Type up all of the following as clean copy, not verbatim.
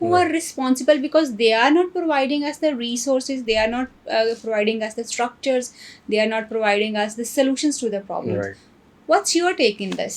who are responsible because they are not providing us the resources, they are not providing us the structures, they are not providing us the solutions to the problems. What's your take in this?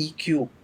EQ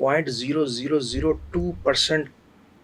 0.0002%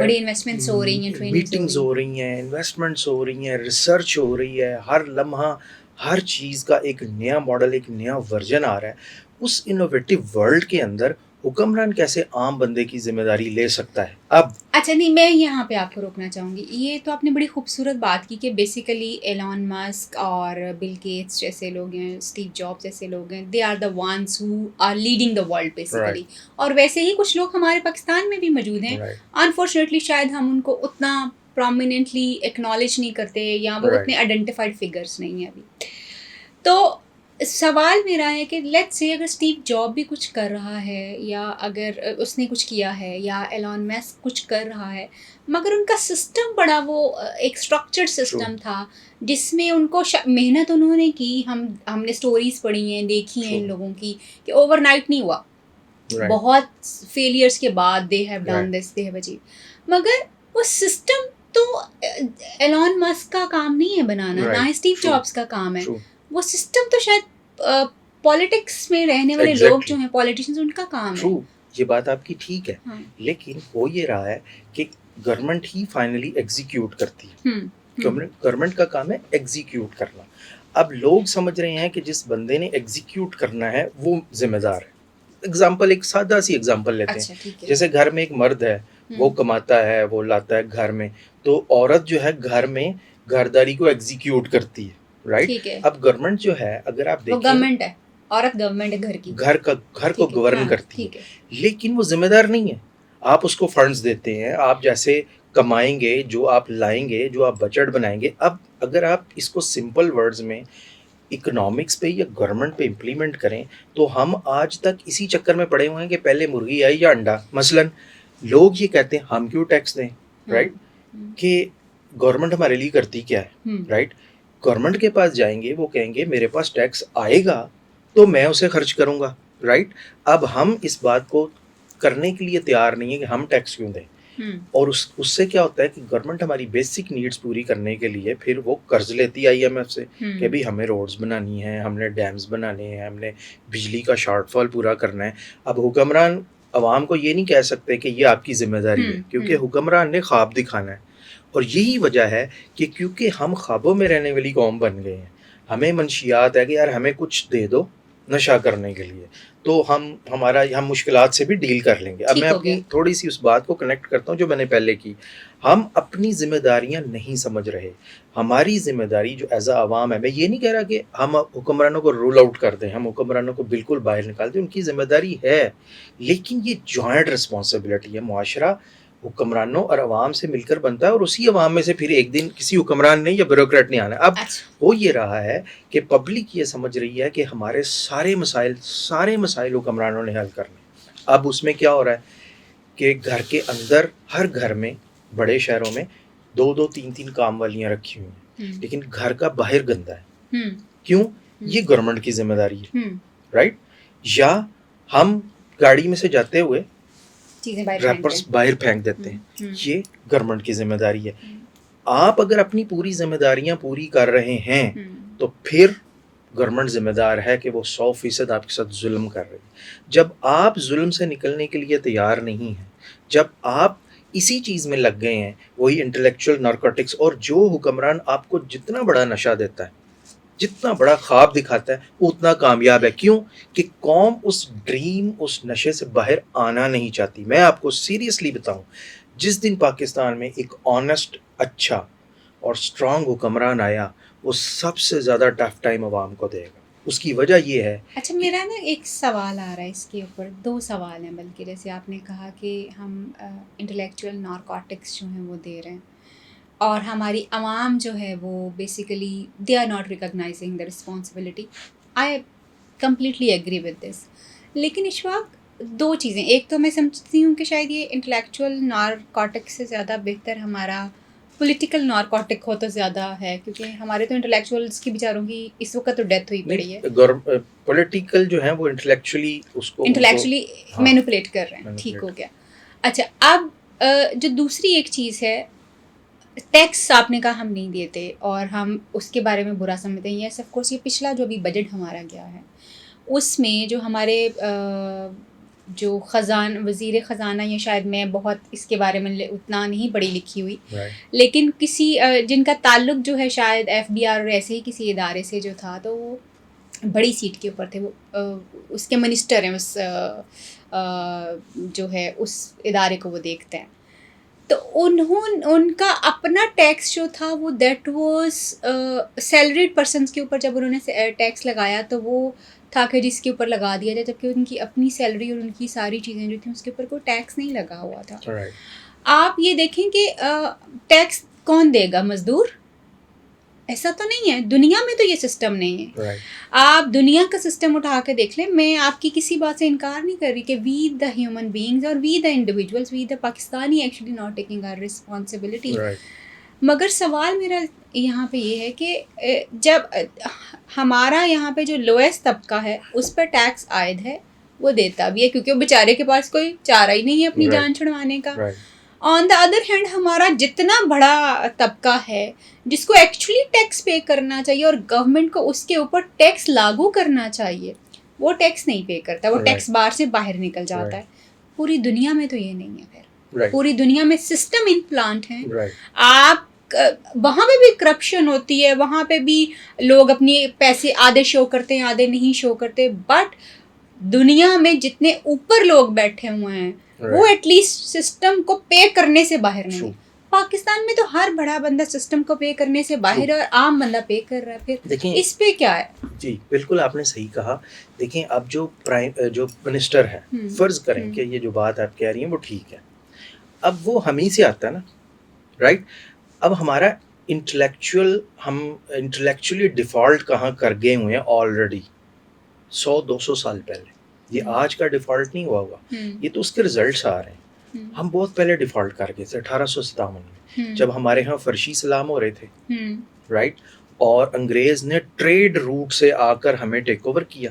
بڑی investments ہو رہی ہیں، meetings ہو رہی ہیں، investments ہو رہی ہیں، research ہو رہی ہے، ہر لمحہ ہر چیز کا ایک نیا ماڈل، ایک نیا ورژن آ رہا ہے. اس انوویٹو ورلڈ کے اندر حکمران کیسے عام بندے کی ذمہ داری لے سکتا ہے؟ اب اچھا نہیں، میں یہاں پہ آپ کو روکنا چاہوں گی. یہ تو آپ نے بڑی خوبصورت بات کی کہ بیسیکلی ایلون مسک اور بل گیٹس جیسے لوگ ہیں، اسٹیو جاب جیسے لوگ ہیں، they are the ones who are leading the world basically. اور ویسے ہی کچھ لوگ ہمارے پاکستان میں بھی موجود ہیں. انفارچونیٹلی شاید ہم ان کو اتنا پرومیننٹلی ایکنالج نہیں کرتے، یا وہ اتنے آئیڈینٹیفائڈ فگرس نہیں ہیں ابھی. تو سوال میرا ہے کہ لیٹس سے اگر اسٹیو جاب بھی کچھ کر رہا ہے، یا اگر اس نے کچھ کیا ہے، یا ایلون مسک کچھ کر رہا ہے، مگر ان کا سسٹم بڑا وہ ایک اسٹرکچرڈ سسٹم تھا جس میں ان کو محنت انہوں نے کی. ہم نے سٹوریز پڑھی ہیں، دیکھی ہیں ان لوگوں کی کہ اوور نائٹ نہیں ہوا، بہت فیلیئرس کے بعد they have done this, they have achieve. مگر وہ سسٹم تو ایلون مسک کا کام نہیں ہے بنانا، نہ اسٹیو جابس کا کام ہے. وہ سسٹم تو شاید پولیٹکس میں رہنے والے لوگ جو ہیں، پولیٹیشنز، ان کا کام ہے. یہ بات آپ کی ٹھیک ہے، لیکن ہو یہ رہا ہے کہ گورنمنٹ ہی فائنلی ایگزیکیوٹ کرتی ہے. گورنمنٹ کا کام ہے ایگزیکیوٹ کرنا. اب لوگ سمجھ رہے ہیں کہ جس بندے نے ایگزیکیوٹ کرنا ہے وہ ذمہ دار ہے. ایگزامپل، ایک سادہ سی ایگزامپل لیتے ہیں. جیسے گھر میں ایک مرد ہے، وہ کماتا ہے، وہ لاتا ہے گھر میں، تو عورت جو ہے گھر میں گھرداری کو ایگزیکیوٹ کرتی ہے، رائٹ. اب گورنمنٹ جو ہے، اگر آپ دیکھیں، گورنمنٹ ہے، عورت گورنمنٹ ہے گھر کی، گھر کو گورن کرتی ہے، لیکن وہ ذمہ دار نہیں ہے. آپ اس کو فنڈز دیتے ہیں، آپ جیسے کمائیں گے، جو آپ لائیں گے، جو آپ بجٹ بنائیں گے. اب اگر آپ اس کو سمپل ورڈز میں اکنامکس پہ یا گورنمنٹ پہ امپلیمنٹ کریں، تو ہم آج تک اسی چکر میں پڑے ہوئے ہیں کہ پہلے مرغی آئی یا انڈا. مثلاً لوگ یہ کہتے ہیں ہم کیوں ٹیکس دیں، رائٹ، کہ گورنمنٹ ہمارے لیے کرتی کیا ہے، رائٹ. گورنمنٹ کے پاس جائیں گے، وہ کہیں گے میرے پاس ٹیکس آئے گا تو میں اسے خرچ کروں گا، رائٹ. اب ہم اس بات کو کرنے کے لیے تیار نہیں ہے کہ ہم ٹیکس کیوں دیں. اور اس سے کیا ہوتا ہے کہ گورنمنٹ ہماری بیسک نیڈز پوری کرنے کے لیے پھر وہ قرض لیتی آئی ایم ایف سے کہ بھی ہمیں روڈز بنانی ہیں، ہم نے ڈیمز بنانے ہیں، ہم نے بجلی کا شارٹ فال پورا کرنا ہے. اب حکمران عوام کو یہ نہیں کہہ سکتے کہ یہ آپ کی ذمہ داری ہے، کیونکہ حکمران نے خواب دکھانا ہے. اور یہی وجہ ہے کہ کیونکہ ہم خوابوں میں رہنے والی قوم بن گئے ہیں، ہمیں منشیات ہے کہ یار ہمیں کچھ دے دو نشہ کرنے کے لیے، تو ہم مشکلات سے بھی ڈیل کر لیں گے. اب میں اپنی تھوڑی سی اس بات کو کنیکٹ کرتا ہوں جو میں نے پہلے کی. ہم اپنی ذمہ داریاں نہیں سمجھ رہے. ہماری ذمہ داری جو ایز اے عوام ہے، میں یہ نہیں کہہ رہا کہ ہم حکمرانوں کو رول آؤٹ کر دیں، ہم حکمرانوں کو بالکل باہر نکال دیں، ان کی ذمہ داری ہے، لیکن یہ جوائنٹ رسپانسبلٹی ہے. معاشرہ حکمرانوں اور عوام سے مل کر بنتا ہے، اور اسی عوام میں سے پھر ایک دن کسی حکمران نے یا بیوروکریٹ نے آنا ہے. اب ہو یہ رہا ہے کہ پبلک یہ سمجھ رہی ہے کہ ہمارے سارے مسائل حکمرانوں نے حل کرنے. اب اس میں کیا ہو رہا ہے کہ گھر کے اندر، ہر گھر میں، بڑے شہروں میں 2 3 کام والیاں رکھی ہوئی ہیں، لیکن گھر کا باہر گندا ہے. کیوں؟ یہ گورنمنٹ کی ذمہ داری ہے، رائٹ. یا ہم گاڑی میں سے جاتے ہوئے ریپرز باہر پھینک دیتے ہیں، یہ گورنمنٹ کی ذمہ داری ہے. آپ اگر اپنی پوری ذمہ داریاں پوری کر رہے ہیں تو پھر گورنمنٹ ذمہ دار ہے کہ وہ 100% آپ کے ساتھ ظلم کر رہی ہے. جب آپ ظلم سے نکلنے کے لیے تیار نہیں ہیں، جب آپ اسی چیز میں لگ گئے ہیں، وہی انٹلیکچوئل نارکوٹکس، اور جو حکمران آپ کو جتنا بڑا نشہ دیتا ہے، جتنا بڑا خواب دکھاتا ہے، وہ اتنا کامیاب ہے. کیوں؟ کہ قوم اس ڈریم، اس نشے سے باہر آنا نہیں چاہتی. میں آپ کو سیریسلی بتاؤں، جس دن پاکستان میں ایک آنیسٹ، اچھا اور اسٹرانگ حکمران آیا، وہ سب سے زیادہ ٹف ٹائم عوام کو دے گا. اس کی وجہ یہ ہے. اچھا، میرا نا ایک سوال آ رہا ہے اس کے اوپر، 2 سوال ہیں بلکہ. جیسے آپ نے کہا کہ ہم انٹلیکچوئل نارکوٹکس جو ہیں وہ دے رہے ہیں، اور ہماری عوام جو ہے وہ basically they are not recognising the responsibility. I completely agree with this. لیکن اشفاق، 2 چیزیں. ایک تو میں سمجھتی ہوں کہ شاید یہ انٹلیکچوئل نارکوٹکس سے زیادہ بہتر ہمارا پولیٹیکل نارکوٹک ہو تو زیادہ ہے، کیونکہ ہمارے تو انٹلیکچوئلس کی بیچاروں کی اس وقت تو ڈیتھ ہوئی پڑی ہے. پولیٹیکل جو ہیں وہ انٹلیکچولی اس کو مینیپولیٹ کر رہے ہیں. ٹھیک ہو گیا. اچھا، اب جو دوسری ایک چیز ہے، ٹیکس آپ نے کہا ہم نہیں دیتے اور ہم اس کے بارے میں برا سمجھتے ہیں. یس آف کورس، یہ پچھلا جو بھی بجٹ ہمارا گیا ہے اس میں جو ہمارے جو وزیر خزانہ، یا شاید میں بہت اس کے بارے میں اتنا نہیں پڑھی لکھی ہوئی، لیکن کسی جن کا تعلق جو ہے شاید FBR اور ایسے ہی کسی ادارے سے جو تھا، تو وہ بڑی سیٹ کے اوپر تھے، وہ اس کے منسٹر ہیں، اس جو ہے اس ادارے کو وہ دیکھتے ہیں. تو ان کا اپنا ٹیکس جو تھا وہ دیٹ واز سیلریڈ پرسنس کے اوپر. جب انہوں نے ٹیکس لگایا تو وہ تھا کہ جس کے اوپر لگا دیا جائے، جبکہ ان کی اپنی سیلری اور ان کی ساری چیزیں جو تھیں اس کے اوپر کوئی ٹیکس نہیں لگا ہوا تھا. آپ یہ دیکھیں کہ ٹیکس کون دے گا؟ مزدور؟ ایسا تو نہیں ہے، دنیا میں تو یہ سسٹم نہیں ہے. آپ دنیا کا سسٹم اٹھا کے دیکھ لیں. میں آپ کی کسی بات سے انکار نہیں کر رہی کہ وی دا ہیومن بینگز اور we the individuals, we the Pakistani actually not taking our responsibility. مگر سوال میرا یہاں پہ یہ ہے کہ جب ہمارا یہاں پہ جو لوئسٹ طبقہ ہے اس پہ ٹیکس عائد ہے، وہ دیتا بھی ہے کیونکہ وہ بیچارے کے پاس کوئی چارہ ہی نہیں ہے اپنی جان چھڑوانے کا. آن دا ادر ہینڈ ہمارا جتنا بڑا طبقہ ہے جس کو ایکچولی ٹیکس پے کرنا چاہیے اور گورنمنٹ کو اس کے اوپر ٹیکس لاگو کرنا چاہیے، وہ ٹیکس نہیں پے کرتا، وہ ٹیکس بار سے باہر نکل جاتا ہے. پوری دنیا میں تو یہ نہیں ہے. پھر پوری دنیا میں سسٹم ان پلانٹ ہیں. آپ وہاں پہ بھی کرپشن ہوتی ہے، وہاں پہ بھی لوگ اپنی پیسے آدھے شو کرتے ہیں آدھے نہیں شو کرتے، بٹ دنیا میں جتنے اوپر لوگ بیٹھے ہوئے ہیں وہ ایٹ لیسٹ سسٹم کو پے کرنے سے باہر نہیں. پاکستان میں تو ہر بڑا بندہ سسٹم کو پے کرنے سے باہر ہے اور عام بندہ پے کر رہا ہے. پھر دیکھیں اس پہ کیا ہے؟ جی بالکل آپ نے صحیح کہا. دیکھیں اب جو منسٹر ہے، فرض کریں کہ یہ جو بات آپ کہہ رہی ہیں وہ ٹھیک ہے، اب وہ ہم ہی سے آتا ہے نا، رائٹ. اب ہمارا ہم انٹلیکچولی ڈیفالٹ کہاں کر گئے ہوئے ہیں آلریڈی 100-200 سال پہلے. یہ آج کا ڈیفالٹ نہیں ہوا ہوگا، یہ تو اس کے ریزلٹس آ رہے ہیں. ہم بہت پہلے ڈیفالٹ کر گئے تھے 1857 میں، جب ہمارے ہاں فرشی سلام ہو رہے تھے، رائٹ. اور انگریز نے ٹریڈ روٹ سے آ کر ہمیں ٹیک اوور کیا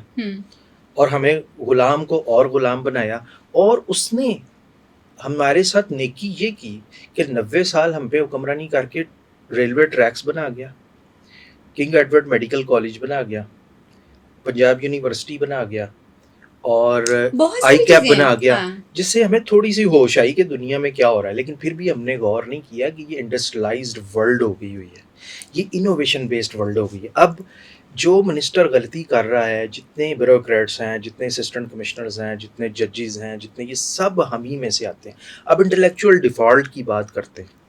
اور ہمیں غلام کو اور غلام بنایا. اور اس نے ہمارے ساتھ نیکی یہ کی کہ 90 سال ہم پہ حکمرانی کر کے ریلوے ٹریکس بنا گیا، کنگ ایڈورڈ میڈیکل کالج بنا گیا، پنجاب یونیورسٹی بنا گیا اور آئی کیپ بنا گیا، جس سے ہمیں تھوڑی سی ہوش آئی کہ دنیا میں کیا ہو رہا ہے. لیکن پھر بھی ہم نے غور نہیں کیا کہ یہ انڈسٹریلائزڈ ورلڈ ہو گئی ہوئی ہے، یہ انوویشن بیسڈ ورلڈ ہو گئی ہے. اب جو منسٹر غلطی کر رہا ہے، جتنے بیوروکریٹس ہیں، جتنے اسسٹنٹ کمشنرز ہیں، جتنے ججز ہیں، جتنے، یہ سب ہم ہی میں سے آتے ہیں. اب انٹلیکچوئل ڈیفالٹ کی بات کرتے ہیں.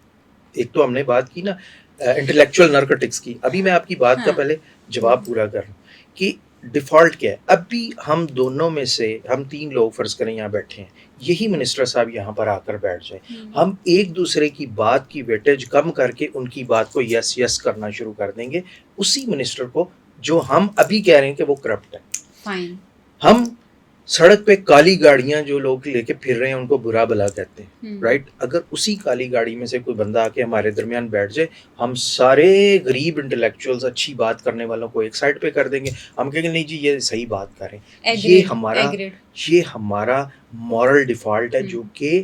ایک تو ہم نے بات کی نا انٹلیکچوئل نارکوٹکس کی. ابھی میں آپ کی بات کا پہلے جواب پورا کر رہا ہوں کہ ڈیفالٹ کیا ہے. اب بھی ہم دونوں میں سے ہم 3 لوگ فرض کریں یہاں بیٹھے ہیں، یہی منسٹر صاحب یہاں پر آ کر بیٹھ جائیں، ہم ایک دوسرے کی بات کی ویٹیج کم کر کے ان کی بات کو یس یس کرنا شروع کر دیں گے، اسی منسٹر کو جو ہم ابھی کہہ رہے ہیں کہ وہ کرپٹ ہے. ہم سڑک پہ کالی گاڑیاں جو لوگ لے کے پھر رہے ہیں ان کو برا بلا کہتے ہیں، رائٹ. اگر اسی کالی گاڑی میں سے کوئی بندہ آ کے ہمارے درمیان بیٹھ جائے، ہم سارے غریب انٹلیکچوئلز اچھی بات کرنے والوں کو ایک سائڈ پہ کر دیں گے. ہم کہیں گے نہیں جی یہ صحیح بات کریں. یہ ہمارا مورل ڈیفالٹ ہے جو کہ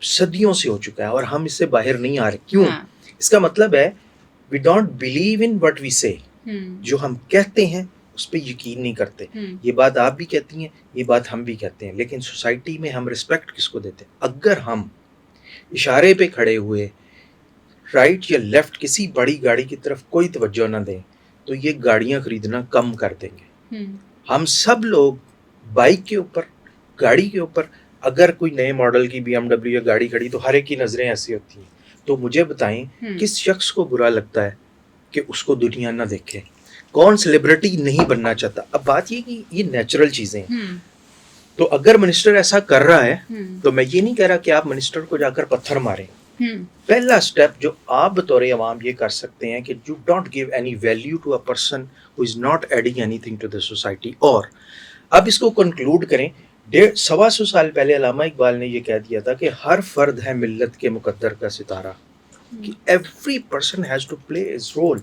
صدیوں سے ہو چکا ہے اور ہم اس سے باہر نہیں آ رہے. کیوں؟ اس کا مطلب ہے we don't believe in what we say. جو ہم کہتے ہیں اس پہ یقین نہیں کرتے. یہ بات آپ بھی کہتی ہیں، یہ بات ہم بھی کہتے ہیں، لیکن سوسائٹی میں ہم رسپیکٹ کس کو دیتے ہیں؟ اگر ہم اشارے پہ کھڑے ہوئے رائٹ یا لیفٹ کسی بڑی گاڑی کی طرف کوئی توجہ نہ دیں تو یہ گاڑیاں خریدنا کم کر دیں گے. ہم سب لوگ بائک کے اوپر، گاڑی کے اوپر، اگر کوئی نئے ماڈل کی BMW یا گاڑی کھڑی تو ہر ایک کی نظریں ایسی ہوتی ہیں. تو مجھے بتائیں کس شخص کو برا لگتا ہے کہ اس کو دنیا نہ دیکھے؟ کون سیلیبریٹی نہیں بننا چاہتا؟ اب بات یہ کہ یہ نیچرل چیزیں ہیں. تو اگر منسٹر ایسا کر رہا ہے تو میں یہ نہیں کہہ رہا کہ آپ منسٹر کو جا کر پتھر ماریں. پہلا سٹیپ جو آپ بطور عوام یہ کر سکتے ہیں کہ you don't give any value to a person who is not adding anything to the society. اور اب اس کو کنکلوڈ کریں. 125 سال پہلے علامہ اقبال نے یہ کہہ دیا تھا کہ ہر فرد ہے ملت کے مقدر کا ستارہ، کہ every person has to play his role.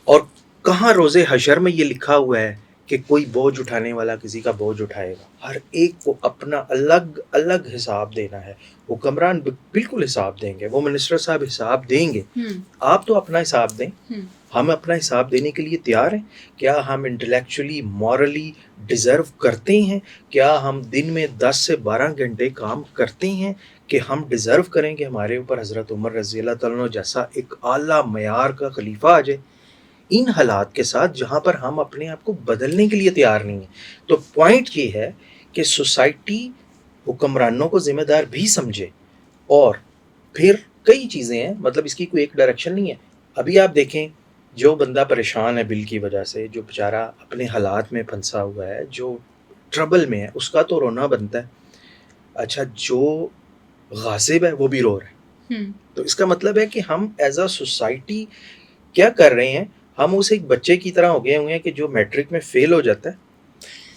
اور کہاں روز حشر میں یہ لکھا ہوا ہے کہ کوئی بوجھ اٹھانے والا کسی کا بوجھ اٹھائے گا. ہر ایک کو اپنا الگ الگ حساب دینا ہے. حکمران بالکل حساب دیں گے, وہ منسٹر صاحب حساب دیں گے. آپ تو اپنا حساب دیں, ہم اپنا حساب دینے کے لیے تیار ہیں. کیا ہم انٹلیکچولی مورلی ڈیزرو کرتے ہیں؟ کیا ہم دن میں 10 سے 12 گھنٹے کام کرتے ہیں کہ ہم ڈیزرو کریں کہ ہمارے اوپر حضرت عمر رضی اللہ تعالیٰ عنہ جیسا ایک اعلیٰ معیار کا خلیفہ آ جائے ان حالات کے ساتھ جہاں پر ہم اپنے آپ کو بدلنے کے لیے تیار نہیں ہیں؟ تو پوائنٹ یہ ہے کہ سوسائٹی حکمرانوں کو ذمہ دار بھی سمجھے. اور پھر کئی چیزیں ہیں, مطلب اس کی کوئی ایک ڈائریکشن نہیں ہے. ابھی آپ دیکھیں, جو بندہ پریشان ہے بل کی وجہ سے, جو بیچارہ اپنے حالات میں پھنسا ہوا ہے, جو ٹربل میں ہے, اس کا تو رونا بنتا ہے. اچھا, جو غاصب ہے وہ بھی رو رہا ہے. تو اس کا مطلب ہے کہ ہم ایز اے سوسائٹی کیا کر رہے ہیں؟ ہم اسے ایک بچے کی طرح ہو گئے ہوئے ہیں کہ جو میٹرک میں فیل ہو جاتا ہے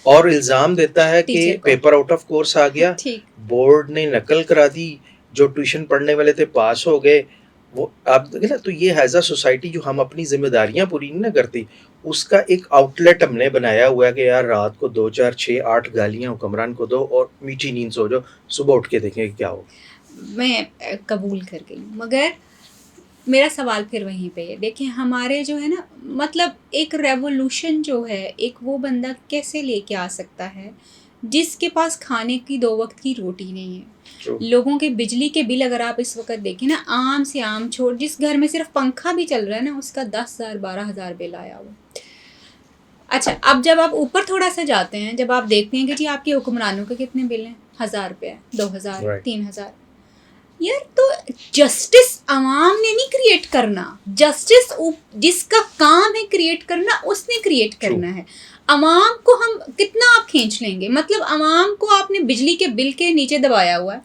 اور الزام دیتا ہے کہ پیپر آؤٹ آف کورس آ گیا, بورڈ نے نقل کرا دی, جو ٹیوشن پڑھنے والے تھے پاس ہو گئے. وہ آپ دیکھیں, تو یہ ایز اے سوسائٹی جو ہم اپنی ذمہ داریاں پوری نہیں نہ کرتی, اس کا ایک آؤٹ لیٹ ہم نے بنایا ہوا ہے کہ یار رات کو 2 4 6 8 گالیاں حکمران کو دو اور میٹھی نیند سو جاؤ, صبح اٹھ کے دیکھیں کہ کیا ہو. میں قبول کر گئی, مگر میرا سوال پھر وہیں پہ ہے. دیکھیں ہمارے جو ہے نا, مطلب ایک ریولوشن جو ہے, ایک وہ بندہ کیسے لے کے آ سکتا ہے جس کے پاس کھانے کی 2 وقت کی روٹی نہیں ہے. لوگوں کے بجلی کے بل اگر آپ اس وقت دیکھیں نا, عام سے عام چھوڑ, جس گھر میں صرف پنکھا بھی چل رہا ہے نا, اس کا 10,000 12,000 بل آیا ہوا. اچھا, اب جب آپ اوپر تھوڑا سا جاتے ہیں, جب آپ دیکھتے ہیں کہ جی آپ کے حکمرانوں کے کتنے بل ہیں, 1,000 روپے, 2,000, 3,000. یار تو جسٹس عوام نے نہیں کریٹ کرنا, جسٹس جس کا کام ہے کریٹ کرنا اس نے کریٹ کرنا ہے. عوام کو ہم کتنا آپ کھینچ لیں گے؟ مطلب عوام کو آپ نے بجلی کے بل کے نیچے دبایا ہوا ہے,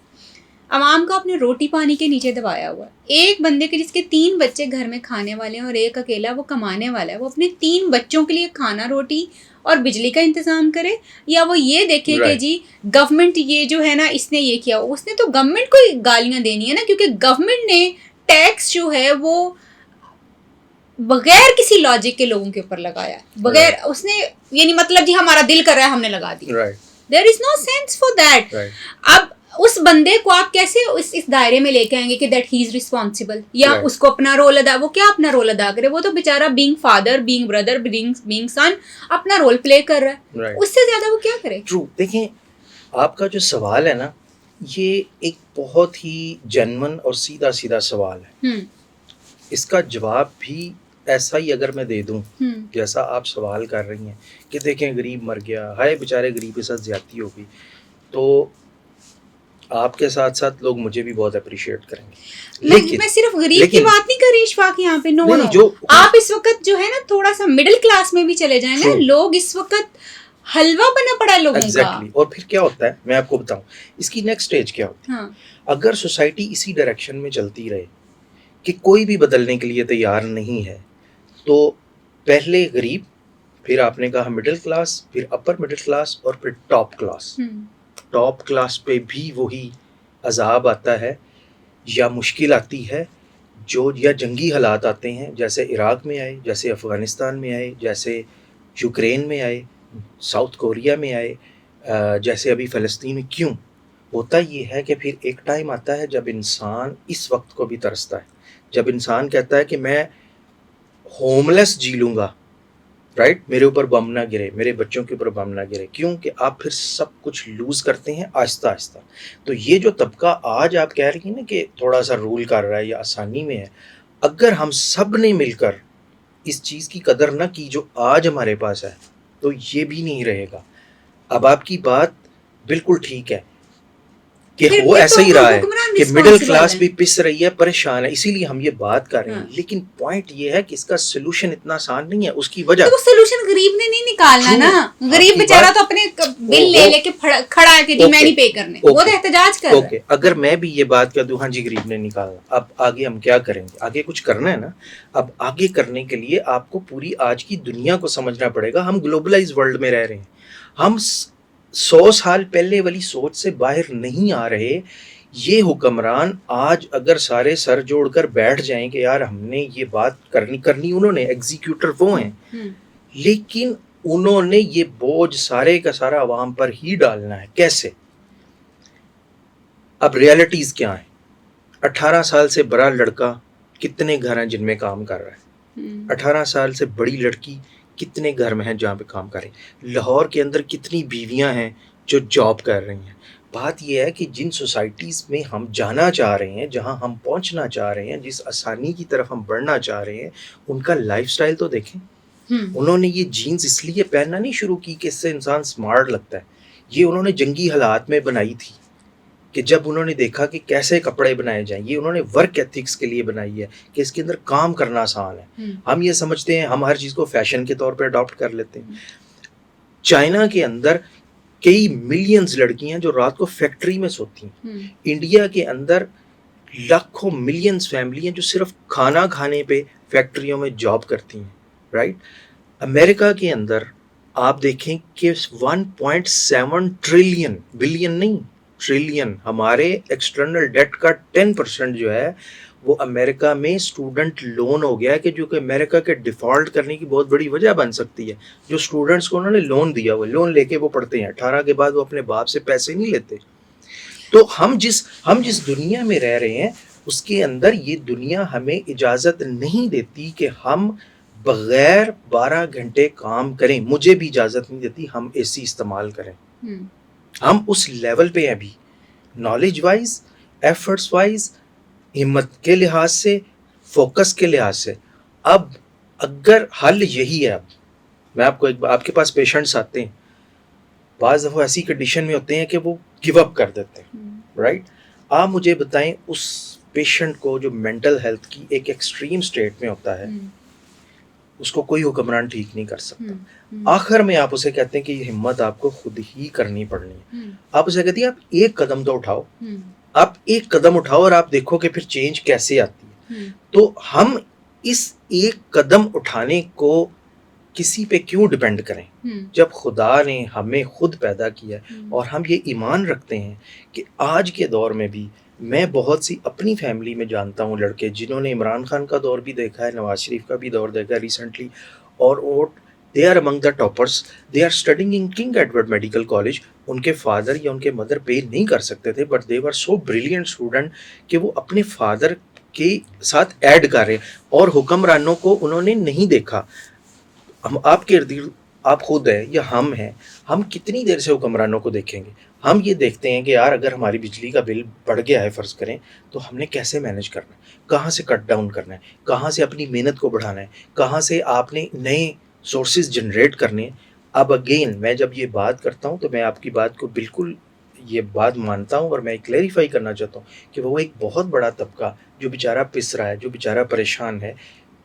عوام کو آپ نے روٹی پانی کے نیچے دبایا ہوا ہے. ایک بندے کے جس کے 3 بچے گھر میں کھانے والے ہیں اور ایک اکیلا وہ کمانے والا ہے, وہ اپنے 3 بچوں کے لیے کھانا, روٹی اور بجلی کا انتظام کرے, یا وہ یہ دیکھے کہ جی گورنمنٹ یہ جو ہے نا اس نے یہ کیا. اس نے تو گورنمنٹ کو گالیاں دینی ہے نا, کیونکہ گورنمنٹ نے ٹیکس جو ہے وہ بغیر کسی لاجک کے لوگوں کے اوپر لگایا, بغیر اس نے, یعنی مطلب جی ہمارا دل کر رہا ہے ہم نے لگا دی. دیر از نو سینس فار دیٹ. اب اس بندے کو آپ کیسے اس دائرے میں لے کے آئیں گے کہ دیٹ ہی از ریسپانسبل, یا اس کو اپنا رول ادا, وہ کیا اپنا رول ادا کرے؟ وہ تو بیچارہ being father, being brother, being son اپنا رول پلے کر رہا ہے, اس سے زیادہ وہ کیا کرے؟ ٹرو. دیکھیں آپ کا جو سوال ہے نا, یہ ایک بہت ہی جنون اور سیدھا سیدھا سوال ہے. اس کا جواب بھی ایسا ہی اگر میں دے دوں جیسا آپ سوال کر رہی ہیں کہ دیکھیں غریب مر گیا, ہائے بیچارے غریب کے ساتھ زیادتی ہوگی, تو آپ کے ساتھ ساتھ لوگ مجھے بھی بہت اپریشیٹ کریں گے. لیکن میں صرف غریب کی بات نہیں کر رہی اشفاق یہاں پہ, نو نو, آپ اس وقت جو ہے نا تھوڑا سا مڈل کلاس میں بھی چلے جائیں نا, لوگ اس وقت حلوہ بنا پڑا لوگوں کا. اور پھر کیا ہوتا ہے میں آپ کو بتاؤں, اس کی نیکسٹ سٹیج کیا ہوتی ہے. اگر سوسائٹی اسی ڈائریکشن میں چلتی رہے کہ کوئی بھی بدلنے کے لیے تیار نہیں ہے, تو پہلے غریب, پھر آپ نے کہا مڈل کلاس, پھر اپر مڈل کلاس, اور پھر ٹاپ کلاس. ٹاپ کلاس پہ بھی وہی عذاب آتا ہے یا مشکل آتی ہے, جو یا جنگی حالات آتے ہیں, جیسے عراق میں آئے, جیسے افغانستان میں آئے, جیسے یوکرین میں آئے, ساؤتھ کوریا میں آئے, جیسے ابھی فلسطین میں. کیوں ہوتا یہ ہے کہ پھر ایک ٹائم آتا ہے جب انسان اس وقت کو بھی ترستا ہے, جب انسان کہتا ہے کہ میں ہوم لیس جی لوں گا, رائٹ, میرے اوپر بم نہ گرے, میرے بچوں کے اوپر بم نہ گرے. کیوں کہ آپ پھر سب کچھ لوز کرتے ہیں آہستہ آہستہ. تو یہ جو طبقہ آج آپ کہہ رہی ہیں نا کہ تھوڑا سا رول کر رہا ہے یا آسانی میں ہے, اگر ہم سب نے مل کر اس چیز کی قدر نہ کی جو آج ہمارے پاس ہے, تو یہ بھی نہیں رہے گا. اب آپ کی بات بالکل ٹھیک ہے کہ وہ ایسا ہی رہا ہے کہ مڈل کلاس بھی پس رہی ہے, پریشان ہے, اسی لیے ہم یہ بات کر رہے ہیں. لیکن پوائنٹ یہ ہے کہ اس کا سلوشن اتنا آسان نہیں ہے. اس کی وجہ تو سلوشن غریب نے نہیں نکالنا نا, غریب بیچارہ تو اپنے بل لے کے کھڑا ہے کہ جی میں نہیں پے کرنے, وہ تو احتجاج کر رہا ہے. اگر میں بھی یہ بات کر دوں ہاں جی غریب نے نکالنا, اب آگے ہم کیا کریں گے؟ آگے کچھ کرنا ہے نا. اب آگے کرنے کے لیے آپ کو پوری آج کی دنیا کو سمجھنا پڑے گا. ہم گلوبلائز ورلڈ میں رہ رہے ہیں, ہم 100 سال پہلے والی سوچ سے باہر نہیں آ رہے. یہ حکمران آج اگر سارے سر جوڑ کر بیٹھ جائیں کہ یار ہم نے یہ بات کرنی, انہوں نے ایگزیکیوٹر وہ ہیں, لیکن انہوں نے یہ بوجھ سارے کا سارا عوام پر ہی ڈالنا ہے. کیسے؟ اب ریالٹیز کیا ہیں؟ 18 سال سے بڑا لڑکا کتنے گھر ہیں جن میں کام کر رہا ہے؟ 18 سال سے بڑی لڑکی کتنے گھر میں ہیں جہاں پہ کام کر رہی ہیں؟ لاہور کے اندر کتنی بیویاں ہیں جو جاب کر رہی ہیں؟ بات یہ ہے کہ جن سوسائٹیز میں ہم جانا چاہ رہے ہیں، جہاں ہم پہنچنا چاہ رہے ہیں، جس آسانی کی طرف ہم بڑھنا چاہ رہے ہیں، ان کا لائف سٹائل تو دیکھیں. انہوں نے یہ جینز اس لیے پہننا نہیں شروع کی کہ اس سے انسان سمارٹ لگتا ہے. یہ انہوں نے جنگی حالات میں بنائی تھی کہ جب انہوں نے دیکھا کہ کیسے کپڑے بنائے جائیں. یہ انہوں نے ورک ایتھکس کے لیے بنائی ہے کہ اس کے اندر کام کرنا آسان ہے. ہم یہ سمجھتے ہیں، ہم ہر چیز کو فیشن کے طور پہ اڈاپٹ کر لیتے ہیں. چائنا کے اندر کئی ملینز لڑکیاں جو رات کو فیکٹری میں سوتی ہیں. انڈیا کے اندر لاکھوں ملینز فیملی ہیں جو صرف کھانا کھانے پہ فیکٹریوں میں جاب کرتی ہیں. رائٹ؟ امریکہ کے اندر آپ دیکھیں کہ 1.7 ٹریلین، بلین نہیں ٹریلین، ہمارے ایکسٹرنل ڈیٹ کا 10% جو ہے وہ امریکہ میں اسٹوڈنٹ لون ہو گیا ہے، کہ جو کہ امریکہ کے ڈیفالٹ کرنے کی بہت بڑی وجہ بن سکتی ہے. جو اسٹوڈنٹس کو انہوں نے لون دیا ہوا، لون لے کے وہ پڑھتے ہیں، 18 کے بعد وہ اپنے باپ سے پیسے نہیں لیتے. تو ہم جس دنیا میں رہ رہے ہیں اس کے اندر یہ دنیا ہمیں اجازت نہیں دیتی کہ ہم بغیر 12 گھنٹے کام کریں. مجھے بھی اجازت نہیں دیتی ہم اے سی استعمال کریں. ہم اس لیول پہ ہیں ابھی، نالج وائز، ایفرٹس وائز، ہمت کے لحاظ سے، فوکس کے لحاظ سے. اب اگر حل یہی ہے، اب میں آپ کو آپ کے پاس پیشنٹس آتے ہیں، بعض دفعہ ایسی کنڈیشن میں ہوتے ہیں کہ وہ گیو اپ کر دیتے ہیں. رائٹ؟ آپ مجھے بتائیں اس پیشنٹ کو جو مینٹل ہیلتھ کی ایک ایکسٹریم سٹیٹ میں ہوتا ہے، اس کو کوئی حکمران ٹھیک نہیں کر سکتا. آخر میں آپ اسے کہتے ہیں کہ یہ ہمت آپ کو خود ہی کرنی پڑنی ہے. آپ اسے کہتے ہیں آپ ایک قدم تو اٹھاؤ، آپ ایک قدم اٹھاؤ اور آپ دیکھو کہ پھر چینج کیسے آتی ہے. تو ہم اس ایک قدم اٹھانے کو کسی پہ کیوں ڈیپینڈ کریں جب خدا نے ہمیں خود پیدا کیا. اور ہم یہ ایمان رکھتے ہیں کہ آج کے دور میں بھی، میں بہت سی اپنی فیملی میں جانتا ہوں لڑکے جنہوں نے عمران خان کا دور بھی دیکھا ہے، نواز شریف کا بھی دور دیکھا ہے ریسنٹلی، اور they are among the toppers, they are studying in King Edward Medical College. ان کے فادر یا ان کے مدر پے نہیں کر سکتے تھے، but they are so brilliant student کہ وہ اپنے فادر کے ساتھ ایڈ کر رہے. اور حکمرانوں کو انہوں نے نہیں دیکھا. ہم آپ کے ارد گرد، آپ خود ہیں یا ہم ہیں، ہم کتنی دیر سے حکمرانوں کو دیکھیں گے؟ ہم یہ دیکھتے ہیں کہ یار اگر ہماری بجلی کا بل بڑھ گیا ہے فرض کریں، تو ہم نے کیسے مینیج کرنا ہے، کہاں سے کٹ ڈاؤن کرنا ہے، کہاں سے اپنی محنت کو بڑھانا ہے، کہاں سے آپ نے نئے سورسز جنریٹ کرنے ہیں. اب اگین میں جب یہ بات کرتا ہوں تو میں آپ کی بات کو بالکل یہ بات مانتا ہوں، اور میں کلیریفائی کرنا چاہتا ہوں کہ وہ ایک بہت بڑا طبقہ جو بیچارہ پس رہا ہے، جو بیچارہ پریشان ہے،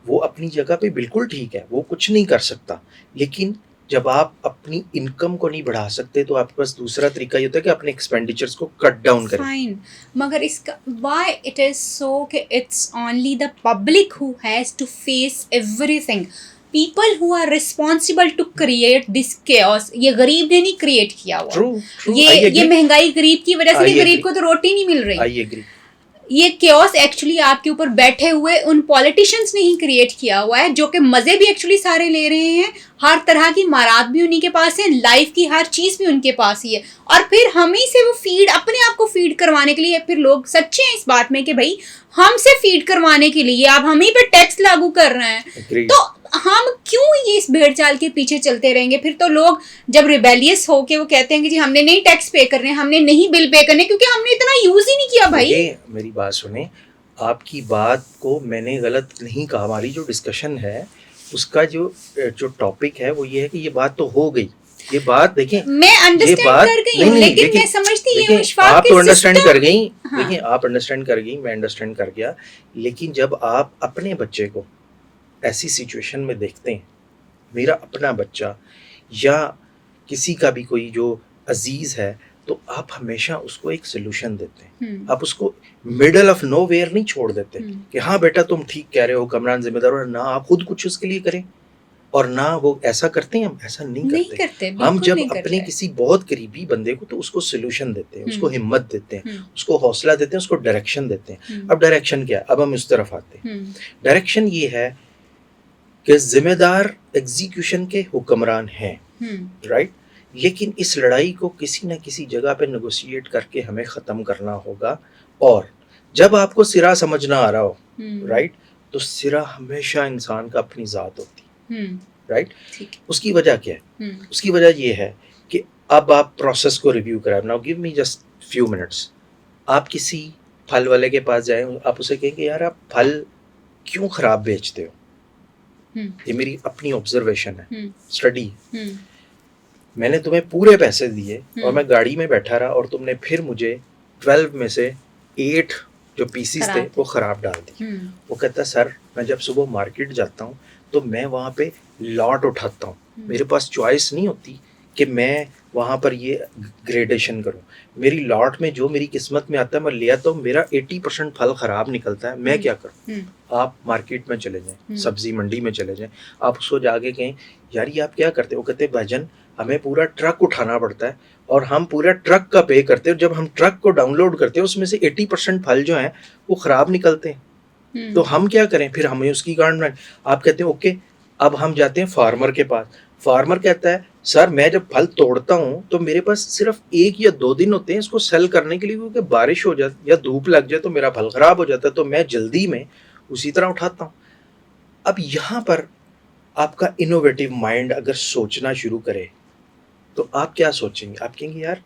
وہ اپنی جگہ پہ بالکل ٹھیک ہے، وہ کچھ نہیں کر سکتا. لیکن جب آپ اپنی انکم کو نہیں بڑھا سکتے تو آپ کے پاس دوسرا طریقہ یہ ہوتا ہے کہ اپنے ایکسپینڈیچرز کو کٹ ڈاؤن کریں. فائن، مگر اس کا وائی اٹ از سو کہ it's only the public who has to face everything. People who are responsible to create this chaos. یہ غریب نے نہیں کریٹ کیا ہوا. یہ مہنگائی غریب کی وجہ سے نہیں، غریب کو تو روٹی نہیں مل رہی. یہ کیوس ایکچولی آپ کے اوپر بیٹھے ہوئے ان پولیٹیشینس نے ہی کریٹ کیا ہوا ہے، جو کہ مزے بھی ایکچولی سارے لے رہے ہیں. ہر طرح کی مارات بھی انہی کے پاس ہیں، لائف کی ہر چیز بھی ان کے پاس ہی ہے. اور پھر ہمیں سے وہ فیڈ، اپنے آپ کو فیڈ کروانے کے لیے، پھر لوگ سچے ہیں اس بات میں کہ بھائی ہم سے فیڈ کروانے کے لیے آپ ہمیں پہ ٹیکس لاگو کر رہے ہیں. تو ہم کیوں یہ اس بھیڑ چال کے پیچھے چلتے رہیں گے؟ پھر تو لوگ جب ریبیلیس ہو کے وہ کہتے ہیں کہ جی ہم نے نہیں ٹیکس پے کرنے، ہم نے نہیں بل پے کرنے، کیونکہ ہم نے اتنا یوز ہی نہیں کیا. بھائی میری بات سنیں، آپ کی بات کو میں نے غلط نہیں کہا. ہماری جو ڈسکشن ہے اس کا جو ٹاپک ہے وہ یہ ہے کہ یہ بات تو ہو گئی. یہ بات دیکھیں، میں انڈرسٹینڈ کر گئی ہوں، لیکن میں سمجھتی ہوں آپ تو انڈرسٹینڈ کر گئی. دیکھیں آپ انڈرسٹینڈ کر گئی، میں انڈرسٹینڈ کر گیا. لیکن جب آپ اپنے بچے کو ایسی سچویشن میں دیکھتے ہیں، میرا اپنا بچہ یا کسی کا بھی کوئی جو عزیز ہے، تو آپ ہمیشہ اس کو ایک سلوشن دیتے ہیں. آپ اس کو مڈل آف نو ویئر نہیں چھوڑ دیتے کہ ہاں بیٹا تم ٹھیک کہہ رہے ہو، حکمران ذمہ دار ہو. نہ آپ خود کچھ اس کے لیے کریں، اور نہ وہ ایسا کرتے ہیں. ہم ایسا نہیں کرتے. ہم جب اپنے کسی بہت قریبی بندے کو، تو اس کو سلوشن دیتے ہیں، اس کو ہمت دیتے ہیں، اس کو حوصلہ دیتے ہیں، اس کو ڈائریکشن دیتے ہیں. اب ڈائریکشن کیا؟ اب ہم اس طرف آتے ہیں. ڈائریکشن یہ ہے کہ ذمہ دار ایگزیکیوشن کے حکمران ہیں، رائٹ، لیکن اس لڑائی کو کسی نہ کسی جگہ پہ نیگوشیٹ کر کے ہمیں ختم کرنا ہوگا. اور جب آپ کو سرا سمجھ نہ آ رہا ہو، رائٹ، تو سرا ہمیشہ انسان کا اپنی ذات ہوتی، رائٹ. اس کی وجہ کیا ہے؟ اس کی وجہ یہ ہے کہ اب آپ پروسیس کو ریویو کریں. Now give me just few minutes. آپ کسی پھل والے کے پاس جائیں، آپ اسے کہیں کہ یار آپ پھل کیوں خراب بیچتے ہو؟ یہ میری اپنی آبزرویشن ہے، اسٹڈی. میں نے تمہیں پورے پیسے دیے اور میں گاڑی میں بیٹھا رہا اور تم نے پھر مجھے 12 میں سے 8 جو پیسز تھے وہ خراب ڈال دی. وہ کہتا سر میں جب صبح مارکیٹ جاتا ہوں تو میں وہاں پہ لاٹ اٹھاتا ہوں، میرے پاس چوائس نہیں ہوتی کہ میں وہاں پر یہ گریڈیشن کروں. میری لاٹ میں جو میری قسمت میں آتا ہے میں لے آتا ہوں، میرا 80% پھل خراب نکلتا ہے، میں کیا کروں؟ آپ مارکیٹ میں چلے جائیں، سبزی منڈی میں چلے جائیں، آپ اس کو جا کے کہیں یار یہ آپ کیا کرتے؟ وہ کہتے بھائی جان ہمیں پورا ٹرک اٹھانا پڑتا ہے اور ہم پورا ٹرک کا پے کرتے ہیں، جب ہم ٹرک کو ڈاؤن لوڈ کرتے ہیں اس میں سے 80% پھل جو ہیں وہ خراب نکلتے ہیں، تو ہم کیا کریں؟ پھر ہمیں اس کی کارڈ بنائیں. آپ کہتے ہیں اوکے، اب ہم جاتے ہیں فارمر کے پاس. فارمر کہتا ہے سر میں جب پھل توڑتا ہوں تو میرے پاس صرف 1 یا 2 دن ہوتے ہیں اس کو سیل کرنے کے لیے، کیونکہ بارش ہو جائے یا دھوپ لگ جائے تو میرا پھل خراب ہو جاتا ہے، تو میں جلدی میں اسی طرح اٹھاتا ہوں. اب یہاں پر آپ کا انوویٹو مائنڈ اگر سوچنا شروع کرے تو آپ کیا سوچیں گے؟ آپ کہیں گے یار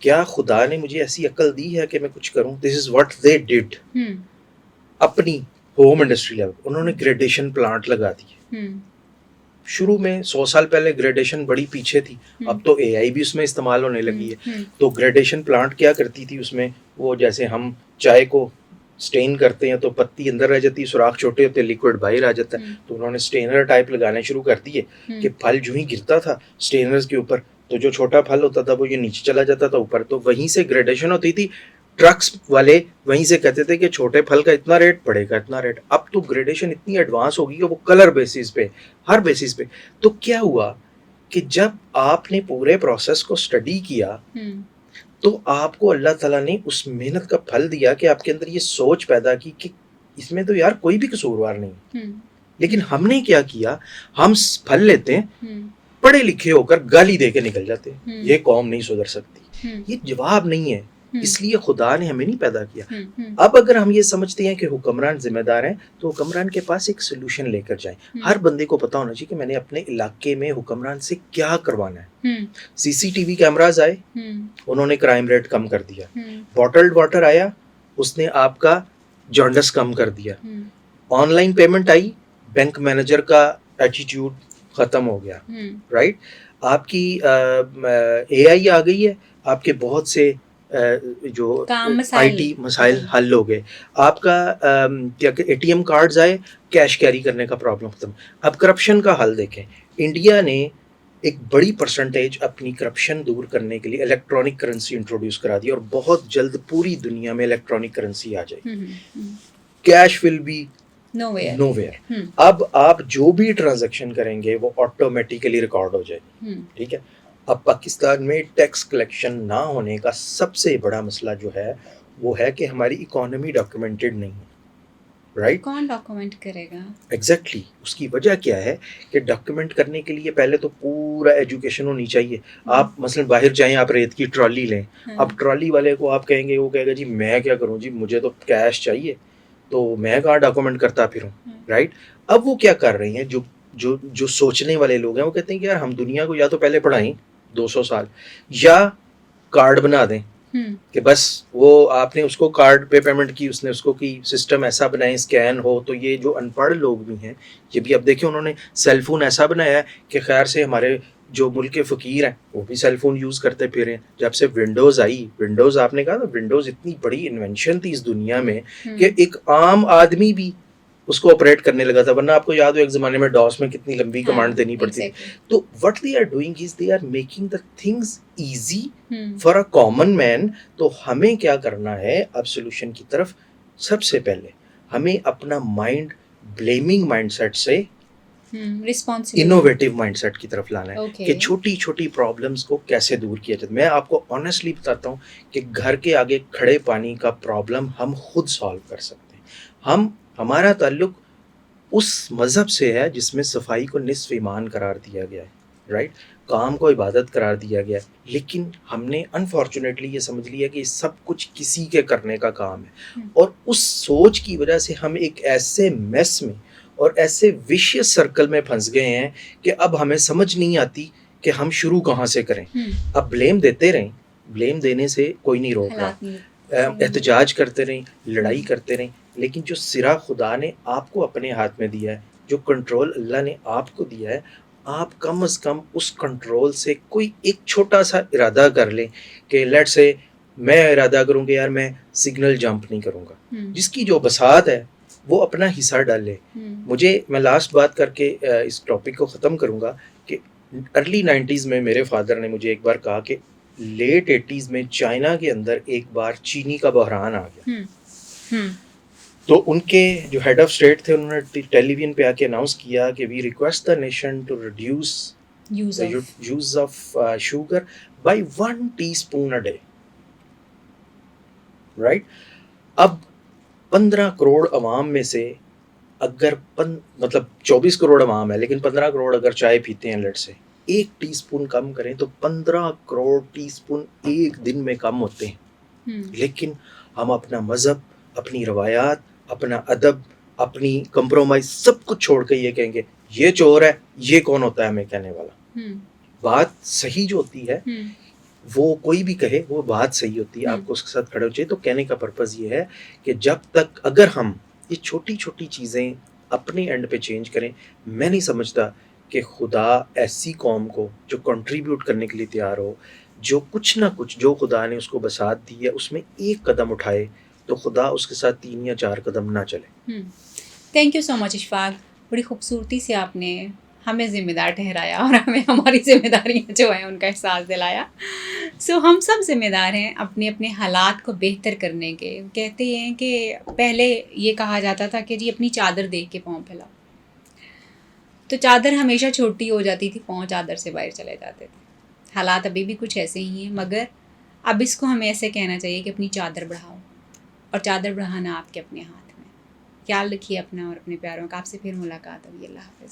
کیا خدا نے مجھے ایسی عقل دی ہے کہ میں کچھ کروں؟ دس از واٹ دے ڈڈ. اپنی ہوم انڈسٹری لیول انہوں نے گریڈیشن پلانٹ لگا دیے. شروع میں 100 سال پہلے گریڈیشن بڑی پیچھے تھی، اب تو اے آئی بھی اس میں استعمال ہونے لگی ہے. تو گریڈیشن پلانٹ کیا کرتی تھی اس میں، وہ جیسے ہم چائے کو سٹین کرتے ہیں تو پتی اندر رہ جاتی ہے، سوراخ چھوٹے ہوتے ہیں، لیکوڈ باہر آ جاتا ہے. تو انہوں نے سٹینر ٹائپ لگانے شروع کر دیے کہ پھل جو ہی گرتا تھا سٹینرز کے اوپر تو جو چھوٹا پھل ہوتا تھا وہ یہ نیچے چلا جاتا تھا اوپر، تو وہیں سے گریڈیشن ہوتی تھی. ٹرکس والے وہیں سے کہتے تھے کہ چھوٹے پھل کا اتنا ریٹ پڑے گا، اتنا ریٹ. اب تو گریڈیشن اتنی ایڈوانس ہوگی کہ وہ کلر بیسس پہ، ہر بیسس پہ. تو کیا ہوا کہ جب آپ نے پورے پروسیس کو اسٹڈی کیا تو آپ کو اللہ تعالیٰ نے اس محنت کا پھل دیا کہ آپ کے اندر یہ سوچ پیدا کی کہ اس میں تو یار کوئی بھی قصوروار نہیں. لیکن ہم نے کیا کیا، ہم پھل لیتے ہیں، پڑھے لکھے ہو کر گالی دے کے نکل جاتے ہیں یہ قوم نہیں سدھر سکتی. یہ جواب نہیں ہے، اس لیے خدا نے ہمیں نہیں پیدا کیا. اب اگر ہم یہ سمجھتے ہیں کہ حکمران ذمہ دار ہیں تو حکمران کے پاس ایک سلوشن لے کر جائیں. ہر بندے کو پتا ہونا چاہیے کہ میں نے اپنے علاقے میں حکمران سے کیا کروانا ہے. سی سی ٹی وی کیمراز آئے، انہوں نے کرائم ریٹ کم کر دیا. بوٹلڈ واٹر آیا، اس نے آپ کا جانڈس کم کر دیا. On line payment I, bank manager کا ایٹیٹیوڈ ختم ہو گیا، رائٹ. آپ کی اے آئی آ گئی ہے، آپ کے بہت سے جو آئی ٹی مسائل حل ہو گئے. آپ کا کیا اے ٹی ایم کارڈز آئے، کیش کیری کرنے کا پرابلم ختم. اب کرپشن کا حل دیکھیں، انڈیا نے ایک بڑی پرسنٹیج اپنی کرپشن دور کرنے کے لیے الیکٹرانک کرنسی انٹروڈیوس کرا دی اور بہت جلد پوری دنیا میں الیکٹرانک کرنسی آ جائے گی. Cash will be nowhere. اب آپ جو بھی ٹرانزیکشن کریں گے وہ آٹومیٹیکلی ریکارڈ ہو جائے گی. ٹھیک ہے. اب پاکستان میں ٹیکس کلیکشن نہ ہونے کا سب سے بڑا مسئلہ جو ہے وہ ہے کہ ہماری اکانومی ڈاکیومنٹڈ نہیں ہے، رائٹ. کون ڈاکیومنٹ کرے گا؟ ایگزیکٹلی. اس کی وجہ کیا ہے کہ ڈاکیومنٹ کرنے کے لیے پہلے تو پورا ایجوکیشن ہونی چاہیے. آپ مثلا باہر جائیں، آپ ریت کی ٹرالی لیں، اب ٹرالی والے کو آپ کہیں گے، وہ کہے گا جی میں کیا کروں جی، مجھے تو کیش چاہیے، تو میں کہاں ڈاکیومنٹ کرتا پھروں، رائٹ. اب وہ کیا کر رہی ہیں، جو سوچنے والے لوگ ہیں وہ کہتے ہیں کہ یار ہم دنیا کو یا تو پہلے پڑھائیں 200 سال یا کارڈ بنا دیں کہ بس وہ آپ نے اس کو کارڈ پہ پیمنٹ کی، اس نے اس کو کی، سسٹم ایسا بنائیں اسکین ہو. تو یہ جو ان پڑھ لوگ بھی ہیں یہ بھی اب دیکھیں انہوں نے سیل فون ایسا بنایا ہے کہ خیر سے ہمارے جو ملک کے فقیر ہیں وہ بھی سیل فون یوز کرتے پھر ہیں. جب سے ونڈوز آئی، ونڈوز آپ نے کہا نا، ونڈوز اتنی بڑی انوینشن تھی اس دنیا میں کہ ایک عام آدمی بھی اس کو آپریٹ کرنے لگا تھا. ورنہ آپ کو یاد ہو ایک زمانے میں ڈاس میں کتنی لمبی کمانڈ دینی پڑتی تھی. تو what they are doing is they are making the things easy for a common man. تو ہمیں کیا کرنا ہے اب سولوشن کی طرف؟ سب سے پہلے ہمیں اپنا مائنڈ بلیمنگ مائنڈ سیٹ سے انوویٹو مائنڈ سیٹ کی طرف لانا ہے کہ چھوٹی چھوٹی پرابلمس کو کیسے دور کیا جاتا ہے. میں آپ کو آنیسٹلی بتاتا ہوں کہ گھر کے آگے کھڑے پانی کا پرابلم ہم خود سالو کر سکتے ہیں. ہمارا تعلق اس مذہب سے ہے جس میں صفائی کو نصف ایمان قرار دیا گیا ہے، رائٹ، کام کو عبادت قرار دیا گیا ہے، لیکن ہم نے انفارچونیٹلی یہ سمجھ لیا کہ سب کچھ کسی کے کرنے کا کام ہے، اور اس سوچ کی وجہ سے ہم ایک ایسے میس میں اور ایسے ویشیس سرکل میں پھنس گئے ہیں کہ اب ہمیں سمجھ نہیں آتی کہ ہم شروع کہاں سے کریں. اب بلیم دیتے رہیں، بلیم دینے سے کوئی نہیں روک رہا، احتجاج کرتے رہیں، لڑائی کرتے رہیں، لیکن جو سرا خدا نے آپ کو اپنے ہاتھ میں دیا ہے، جو کنٹرول اللہ نے آپ کو دیا ہے، آپ کم از کم اس کنٹرول سے کوئی ایک چھوٹا سا ارادہ کر لیں کہ لیٹ سے میں ارادہ کروں کہ یار میں سگنل جمپ نہیں کروں گا. جس کی جو بساط ہے وہ اپنا حصہ ڈال لے. میں لاسٹ بات کر کے اس ٹاپک کو ختم کروں گا کہ ارلی 90s میں میرے فادر نے مجھے ایک بار کہا کہ لیٹ 80s میں چائنا کے اندر ایک بار چینی کا بحران آ گیا. تو ان کے جو ہیڈ آف اسٹیٹ تھے انہوں نے ٹیلی ویژن پہ آ کے اناؤنس کیا کہ we request the nation to reduce use of sugar by 1 teaspoon a day. Right. اب 15 کروڑ عوام میں سے اگر مطلب 24 کروڑ عوام ہے لیکن 15 کروڑ اگر چائے پیتے ہیں لیٹ سے 1 ٹی اسپون کم کریں تو 15 کروڑ ٹی اسپون ایک دن میں کم ہوتے ہیں. لیکن ہم اپنا مذہب، اپنی روایات، اپنا ادب، اپنی کمپرومائز سب کچھ چھوڑ کے یہ کہیں گے یہ چور ہے، یہ کون ہوتا ہے ہمیں کہنے والا. بات صحیح جو ہوتی ہے وہ کوئی بھی کہے وہ بات صحیح ہوتی ہے، آپ کو اس کے ساتھ کھڑے ہو چاہیے. تو کہنے کا پرپز یہ ہے کہ جب تک اگر ہم یہ چھوٹی چھوٹی چیزیں اپنے اینڈ پہ چینج کریں، میں نہیں سمجھتا کہ خدا ایسی قوم کو جو کنٹریبیوٹ کرنے کے لیے تیار ہو، جو کچھ نہ کچھ جو خدا نے اس کو بساط دی ہے اس میں ایک قدم اٹھائے تو خدا اس کے ساتھ 3 یا 4 قدم نہ چلے. تھینک یو سو مچ اشفاق. بڑی خوبصورتی سے آپ نے ہمیں ذمہ دار ٹھہرایا اور ہمیں ہماری ذمہ داریاں جو ہیں ان کا احساس دلایا. ہم سب ذمہ دار ہیں اپنے اپنے حالات کو بہتر کرنے کے. کہتے ہیں کہ پہلے یہ کہا جاتا تھا کہ جی اپنی چادر دیکھ کے پاؤں پھیلاؤ، تو چادر ہمیشہ چھوٹی ہو جاتی تھی، پاؤں چادر سے باہر چلے جاتے تھے. حالات ابھی بھی کچھ ایسے ہی ہیں، مگر اب اس کو ہمیں ایسے کہنا چاہیے کہ اپنی چادر بڑھاؤ، اور چادر بڑھانا آپ کے اپنے ہاتھ میں. خیال رکھیے اپنا اور اپنے پیاروں کا. آپ سے پھر ملاقات ہوگی. اللہ حافظ.